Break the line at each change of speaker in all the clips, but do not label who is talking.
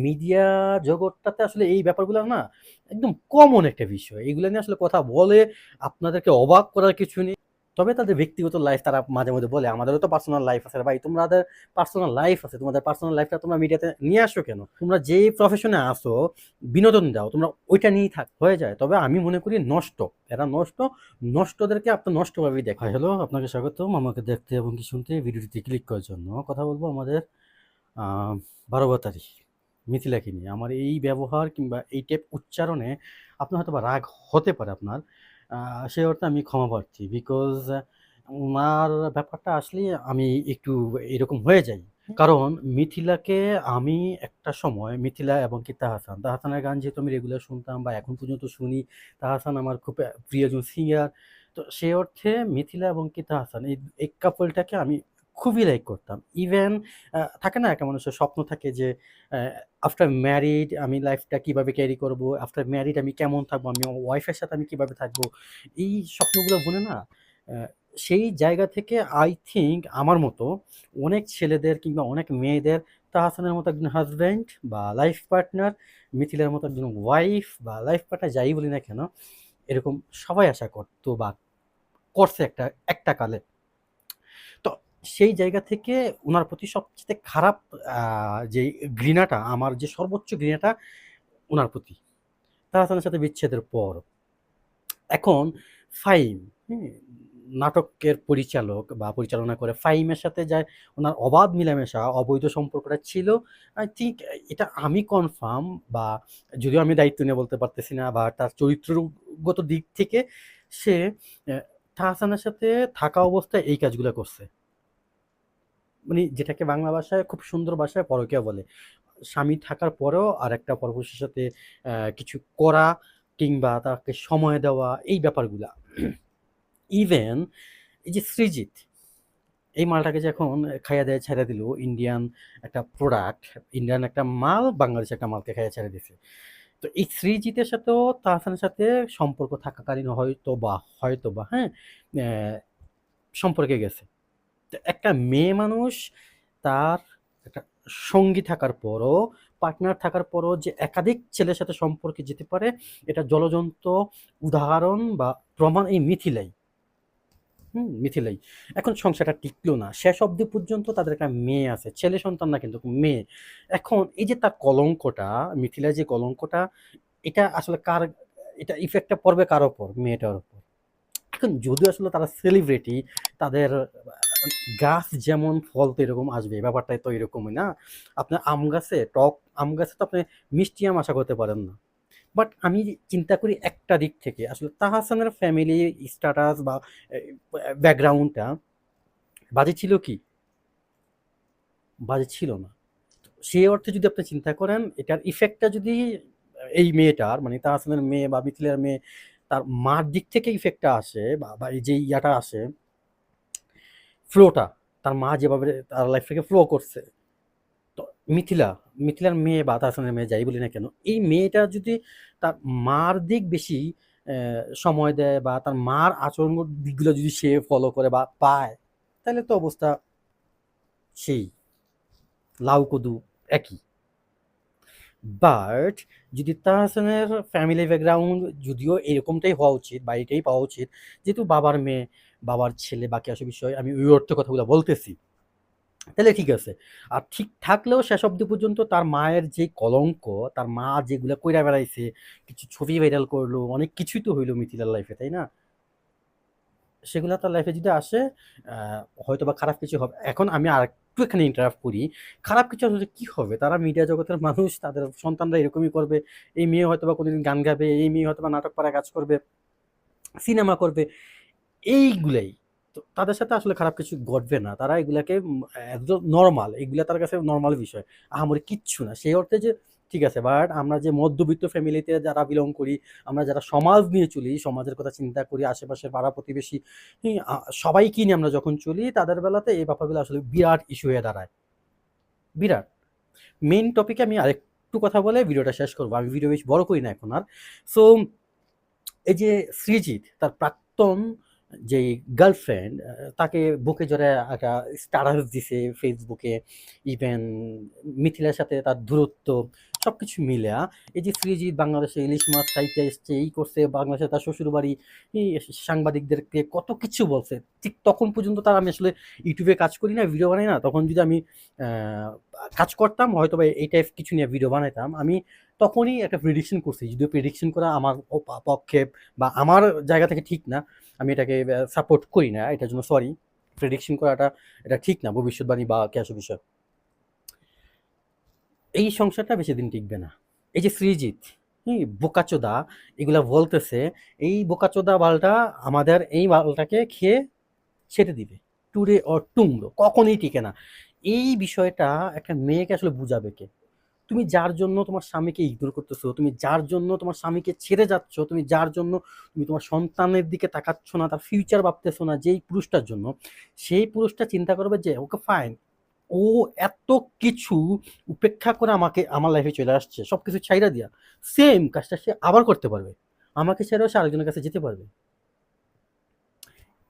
Media জগৎটাতে আসলে এই ব্যাপারগুলো না একদম কমন একটা বিষয়। এগুলো নিয়ে আসলে কথা বলে আপনাদেরকে অবাক করার কিছু নেই। তবে তাদের ব্যক্তিগত লাইফ তারা মাঝে মধ্যে বলে, আমাদেরও তো পার্সোনাল লাইফ আছে রে ভাই। তোমাদের পার্সোনাল লাইফ আছে, তোমাদের পার্সোনাল লাইফটা তোমরা মিডিয়াতে নিয়ে আসো কেন? তোমরা যেই প্রফেশনে আসো, বিনোদন দাও, তোমরা ওইটা নিয়েই থাক, হয়ে যায়। তবে আমি মনে করি নষ্ট, এরা নষ্ট, নষ্টদেরকে আপনার নষ্টভাবেই দেখা। হ্যালো, আপনাকে স্বাগতম আমাকে দেখতে এবং কি শুনতে ভিডিওটিতে ক্লিক করার জন্য। কথা বলবো আমাদের বারবাতারি মিথিলাকে নিয়ে। আমার এই ব্যবহার কিংবা এই টাইপ উচ্চারণে আপনার হয়তোবা রাগ হতে পারে আপনার। সেই অর্থে আমি ক্ষমা প্রার্থী। বিকজ উনার ব্যাপারটা আসলেই আমি একটু এরকম হয়ে যাই। কারণ মিথিলাকে আমি একটা সময়, মিথিলা এবং কি তাহসান, তাহসানের গান যেহেতু আমি রেগুলার শুনতাম বা এখন পর্যন্ত শুনি, তাহসান আমার খুব প্রিয় একজন সিঙ্গার। তো সেই অর্থে মিথিলা এবং কি তাহসান এই কাপলটাকে আমি খুবই লাইক করতাম। ইভেন থাকে না একটা মানুষের স্বপ্ন থাকে যে আফটার ম্যারিড আমি লাইফটা কিভাবে ক্যারি করব, আফটার ম্যারিড আমি কেমন থাকবো, আমি আমার ওয়াইফের সাথে আমি কিভাবে থাকবো, এই স্বপ্নগুলো বলে না। সেই জায়গা থেকে আই থিঙ্ক আমার মতো অনেক ছেলেদের কিংবা অনেক মেয়েদের তাহসানের মতো একজন হাজব্যান্ড বা লাইফ পার্টনার, মিথিলার মতো একজন ওয়াইফ বা লাইফ পার্টনার, যাই বলি না কেন, এরকম সবাই আশা করতো বা করছে একটা একটা কালে। তো সেই জায়গা থেকে উনার প্রতি সবচেয়ে খারাপ যে ঘৃণাটা, আমার যে সর্বোচ্চ ঘৃণাটা উনার প্রতি, তাহসানের সাথে বিচ্ছেদের পর। এখন ফাহিম, হুম? নাটকের পরিচালক বা পরিচালনা করে ফাহিমের সাথে যায় উনার অবাধ মিলামেশা, অবৈধ সম্পর্কটা ছিল। আই থিংক এটা আমি কনফার্ম, বা যদিও আমি দায়িত্ব নিয়ে বলতে পারতেছি না, বা তার চরিত্রগত দিক থেকে সে তাহসানের সাথে থাকা অবস্থায় এই কাজগুলো করছে। মানে যেটাকে বাংলা ভাষায় খুব সুন্দর ভাষায় পরকীয়া বলে। স্বামী থাকার পরেও আরেকটা পরপুরুষের সাথে কিছু করা কিংবা তাকে সময় দেওয়া, এই ব্যাপারগুলা। ইভেন এই যে সৃজিত, এই মালটাকে যে এখন খাইয়া দেয়া ছেড়ে দিল, ইন্ডিয়ান একটা প্রোডাক্ট, ইন্ডিয়ান একটা মাল বাংলাদেশের একটা মালকে খাইয়া ছেড়ে দিছে। তো এই সৃজিতের সাথেও তাহসানের সাথে সম্পর্ক থাকাকালীন হয়তোবা হ্যাঁ, সম্পর্কে গেছে। তো একটা মেয়ে মানুষ তার একটা সঙ্গী থাকার পরও, পার্টনার থাকার পরও যে একাধিক ছেলের সাথে সম্পর্কে যেতে পারে, এটা জলজন্ত উদাহরণ বা প্রমাণ এই মিথিলাই। মিথিলাই। এখন সংসারটা টিকলো না। শেষ অবধি পর্যন্ত তাদের একটা মেয়ে আছে। ছেলে সন্তান না কিন্তু, মেয়ে। এখন এই যে তার কলঙ্কটা, মিথিলার যে কলঙ্কটা, এটা আসলে কার, এটা ইফেক্টটা পড়বে কার উপর? মেয়েটার উপর। এখন যদিও আসলে তারা সেলিব্রিটি, তাদের গাছ যেমন ফল তো এরকম আসবে, ব্যাপারটা তো এরকমই না? আপনার আম গাছে, টক আম গাছে তো আপনি মিষ্টি আম আশা করতে পারেন না। বাট আমি চিন্তা করি একটা দিক থেকে, আসলে তাহসানের ফ্যামিলি স্ট্যাটাস বা ব্যাকগ্রাউন্ডটা বাজে ছিল কি? বাজে ছিল না। সেই অর্থে যদি আপনি চিন্তা করেন, এটার ইফেক্টটা যদি এই মেয়েটার, মানে তাহসানের মেয়ে বা মিথিলার মেয়ে, তার মার দিক থেকে ইফেক্টটা আসে বা এই যে ইয়াটা আসে, ফ্লোটা, তার মা যেভাবে তার লাইফ থেকে ফ্লো করছে। তো মিথিলা, মিথিলার মেয়ে বা তাহসানের মেয়ে যাই বলি না কেন, এই মেয়েটা যদি তার মার দিক বেশি সময় দেয় বা তার মার আচরণ দিকগুলো যদি সে ফলো করে বা পায়, তাহলে তো অবস্থা সেই লাউ কদু একই। বাট যদি তাহসানের ফ্যামিলি ব্যাকগ্রাউন্ড, যদিও এরকমটাই হওয়া উচিত বা এটাই পাওয়া উচিত, যেহেতু বাবার মেয়ে, বাবার ছেলে, বাকি আসে বিষয়, আমি ওই অর্থে কথাগুলো বলতেছি, তাহলে ঠিক আছে। আর ঠিক থাকলেও শেষ অবধি পর্যন্ত তার মায়ের যে কলঙ্ক, তার মা যেগুলা কইরা বেড়াইছে, কিছু ছবি ভাইরাল করলো, অনেক কিছুই তো হইলো মিথিলার লাইফে, তাই না? সেগুলা তার লাইফে যদি আসে, হয়তোবা খারাপ কিছু হবে। এখন আমি আরেকটু এখানে ইন্টারাপ্ট করি। খারাপ কিছু আসলে কি হবে? তারা মিডিয়া জগতের মানুষ, তাদের সন্তানরা এরকমই করবে। এই মেয়ে হয়তোবা কোনদিন গান গাবে, এই মেয়ে হয়তোবা নাটক পাড়ায় কাজ করবে, সিনেমা করবে, এইগুলাই। তো তাদের সাথে আসলে খারাপ কিছু ঘটবে না। তারা এগুলাকে একদম নরমাল, এগুলা তার কাছে নরমাল বিষয়। আহামরি কিচ্ছু না। সেই অর্থে যে ঠিক আছে, বাট আমরা যে মধ্যবিত্ত ফ্যামিলিতে যারা বিলং করি, আমরা যারা সমাজ নিয়ে চলি, সমাজের কথা চিন্তা করি, আশেপাশের পাড়া প্রতিবেশী, হি আ সবাইকে নিয়ে আমরা যখন চলি, তাদের বেলাতে এই ব্যাপারগুলো আসলে বিরাট ইস্যু হয়ে দাঁড়ায়। বিরাট। মেইন টপিকে আমি আরেকটু কথা বলে ভিডিওটা শেষ করব। আমি ভিডিও বেশি বড় করি না এখন আর। সো এই যে সৃজিত, তার প্রাক্তন যেই গার্লফ্রেন্ড তাকে বুকে জড়ায় একটা স্ট্যাটাস দিছে ফেসবুকে। ইভেন মিথিলার সাথে তার দূরত্ব সবকিছু মিলায়া এই যে সৃজিত বাংলাদেশে ইলিশ মাছ খাইতে এসছে, এই করছে, বাংলাদেশে তার শ্বশুরবাড়ি এই সাংবাদিকদেরকে কত কিছু বলছে। ঠিক তখন পর্যন্ত তার আমি আসলে ইউটিউবে কাজ করি না, ভিডিও বানাই না। তখন যদি আমি কাজ করতাম হয়তোবা এই টাইপ কিছু নিয়ে ভিডিও বানাইতাম। আমি তখনই একটা প্রেডিকশন করছি, যদিও প্রেডিকশন করা আমার পক্ষে বা আমার জায়গা থেকে ঠিক না। আমি এটাকে সাপোর্ট করি না, এটার জন্য সরি। প্রেডিকশন করাটা এটা ঠিক না, ভবিষ্যৎবাণী বা ক্যাশ বিষয়। এই সংসারটা বেশি দিন টিকবে না। এই যে সৃজিত বোকাচোদা এগুলা বলতেছে, এই বোকাচোদা বালটা আমাদের এই বালটাকে খেয়ে ছেড়ে দিবে। টুডে অর টুমরো কখনই টিকে না। এই বিষয়টা একটা মেয়েকে আসলে বুঝাবে কে? তুমি যার জন্য তোমার স্বামীকে ইগনোর করতেছো, তুমি যার জন্য তোমার স্বামীকে ছেড়ে যাচ্ছ, তুমি যার জন্য তুমি তোমার সন্তানের দিকে তাকাচ্ছ না, তার ফিউচার ভাবতেছো না, যেই পুরুষটার জন্য, সেই পুরুষটা চিন্তা করবে যে ওকে ফাইন, ও এত কিছু উপেক্ষা করে আমাকে আমার লাইফে চলে আসছে, সবকিছু ছাইড়া দিয়া সেম কাজটা সে আবার করতে পারবে। আমাকে ছেড়েও সে আরেকজনের কাছে যেতে পারবে।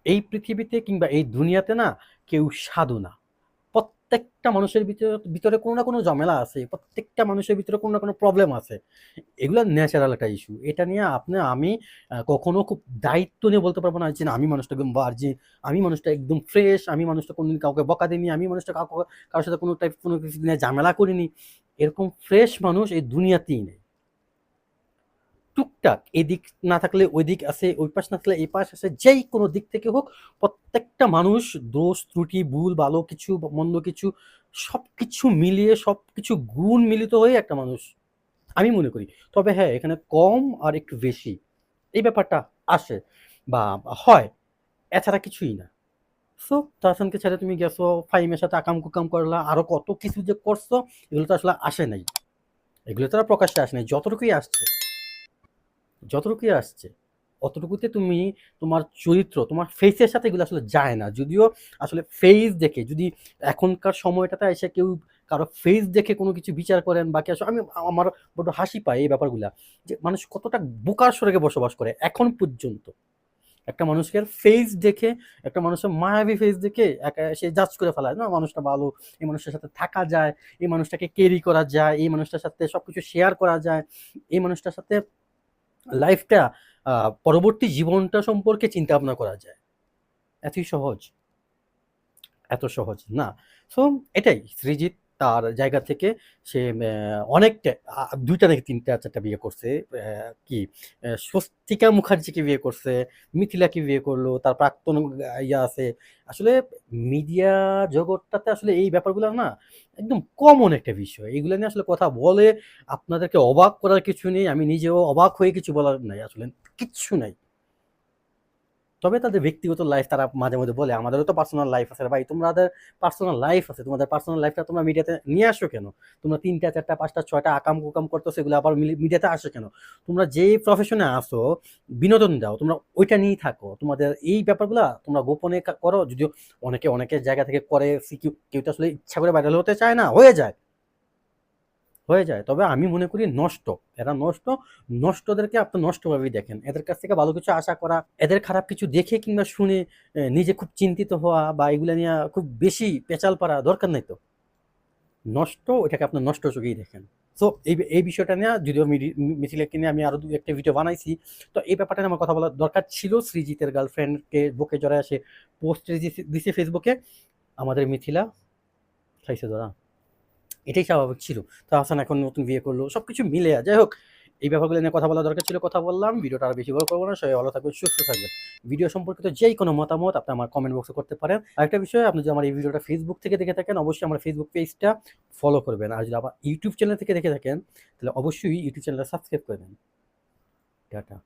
এই পৃথিবীতে কিংবা এই দুনিয়াতে না কেউ সাধু না। প্রত্যেকটা মানুষের ভিতরে কোনো না কোনো ঝামেলা আছে, প্রত্যেকটা মানুষের ভিতরে কোনো না কোনো প্রবলেম আছে। এগুলো ন্যাচারাল একটা ইস্যু। এটা নিয়ে আমি কখনো খুব দায়িত্ব নিয়ে বলতে পারবো না যে না আমি মানুষটা একদম ভার্জিন, আমি মানুষটা একদম ফ্রেশ, আমি মানুষটা কোনোদিন কাউকে বকা দিইনি, আমি মানুষটা কারোর সাথে কোনো কিছু নিয়ে ঝামেলা করিনি। এরকম ফ্রেশ মানুষ এই দুনিয়াতেই নেই। টুকটাক এদিক না থাকলে ওই দিক আছে, ওই পাশ না থাকলে এই পাশ আছে, যেই কোনো দিক থেকে হোক প্রত্যেকটা মানুষ দোষ ত্রুটি ভুল ভালো কিছু মন্দ কিছু সবকিছু মিলিয়ে সবকিছু গুণ মিলিত হয়ে একটা মানুষ আমি মনে করি। তবে হ্যাঁ, এখানে কম আর একটু বেশি এই ব্যাপারটা আসে বা হয়, এছাড়া কিছুই না। সো তাহসানকে ছেড়ে তুমি গেছো, ফাইমের সাথে আকাম কুকাম করলা, আরো কত কিছু যে করছো, এগুলো তো আসলে আসে নাই, এগুলো তো আর প্রকাশ্যে আসে নাই। যতটুকুই আসছে অতটুকুতে তুমি তোমার চরিত্র তোমার ফেসের সাথে এগুলো আসলে যায় না। যদিও আসলে ফেস দেখে যদি এখনকার সময়টাতে এসে কেউ কারো ফেস দেখে কোনো কিছু বিচার করেন বা কি আসলে আমি আমার বড্ড হাসি পায় এই ব্যাপারগুলা, যে মানুষ কতটা বোকার স্বর্গে বসবাস করে এখন পর্যন্ত। একটা মানুষের ফেস দেখে, একটা মানুষের মায়াবী ফেস দেখে সে জাজ করে ফেলায় না মানুষটা ভালো, এই মানুষটার সাথে থাকা যায়, এই মানুষটাকে ক্যারি করা যায়, এই মানুষটার সাথে সবকিছু শেয়ার করা যায়, এই মানুষটার সাথে লাইফটা পরবর্তী জীবনটা সম্পর্কে চিন্তা ভাবনা করা যায়। এতই সহজ? এত সহজ না। সো এটাই সৃজিত তার জায়গা থেকে সে অনেকটা ২ টা নাকি ৩ টা ৪ টা বিয়ে করছে। কি স্বস্তিকা মুখার্জিকে বিয়ে করছে, মিথিলাকে বিয়ে করলো, তার প্রাক্তন ইয়া আছে। আসলে মিডিয়া জগৎটাতে আসলে এই ব্যাপারগুলো না একদম কমন একটা বিষয়। এগুলো নিয়ে আসলে কথা বলে আপনাদেরকে অবাক করার কিছু নেই। আমি নিজেও অবাক হয়ে কিছু বলার নাই আসলে, কিচ্ছু নাই। তবে তাদের ব্যক্তিগত লাইফ তারা মাঝে মধ্যে বলে আমাদেরও তো পার্সোনাল লাইফ আছে রে ভাই, তোমাদের পার্সোনাল লাইফ আছে, তোমাদের পার্সোনাল লাইফটা তোমরা মিডিয়াতে নিয়ে আসো কেন? তোমরা ৩টা ৪টা 5টা 6টা আকাম কুকাম করতেছো, এগুলো আবার মিডিয়াতে আসো কেন? তোমরা যেই প্রফেশনে আসো বিনোদন দাও, তোমরা ওইটা নিয়েই থাকো। তোমাদের এই ব্যাপারগুলা তোমরা গোপনে করো, যদিও অনেকের জায়গা থেকে করে, কেউ তো আসলে ইচ্ছা করে ভাইরাল হতে চায় না, হয়ে যায়। তবে আমি মনে করি নষ্ট, এরা নষ্ট। নষ্টদেরকে আপনি নষ্টভাবেই দেখেন। এদের কাছ থেকে ভালো কিছু আশা করা, এদের খারাপ কিছু দেখে কিংবা শুনে নিজে খুব চিন্তিত হওয়া বা এগুলা নিয়ে খুব বেশি পেঁচাল পাড়া দরকার নাই তো। নষ্ট ওইটাকে আপনার নষ্ট চোখেই দেখেন। সো এই বিষয়টা নিয়ে যদিও মিথিলাকে নিয়ে আমি আরো ২-১টা ভিডিও বানাইছি। তো এই ব্যাপারটা নিয়ে আমার কথা বলার দরকার ছিল। সৃজিতের গার্লফ্রেন্ডকে বুকে জড়ায় সে পোস্ট দিছে ফেসবুকে। আমাদের মিথিলা খাইছে ধরা। এটাই স্বাভাবিক ছিল। তো হাসান এখন নতুন বিয়ে করলো। সবকিছু মিলে যাই হোক, এই ব্যাপারগুলো নিয়ে কথা বলা দরকার ছিল, কথা বললাম। ভিডিওটা আর বেশি বড় করব না। সবাই ভালো থাকবেন, সুস্থ থাকবেন। ভিডিও সম্পর্কিত যেই কোনো মতামত আপনি আমার কমেন্ট বক্সে করতে পারেন। আরেকটা বিষয়, আপনি যদি আমার এই ভিডিওটা ফেসবুক থেকে দেখে থাকেন অবশ্যই আমার ফেসবুক পেজটা ফলো করবেন। আর যদি আবার ইউটিউব চ্যানেল থেকে দেখে থাকেন তাহলে অবশ্যই ইউটিউব চ্যানেলটা সাবস্ক্রাইব করবেন। টাটা।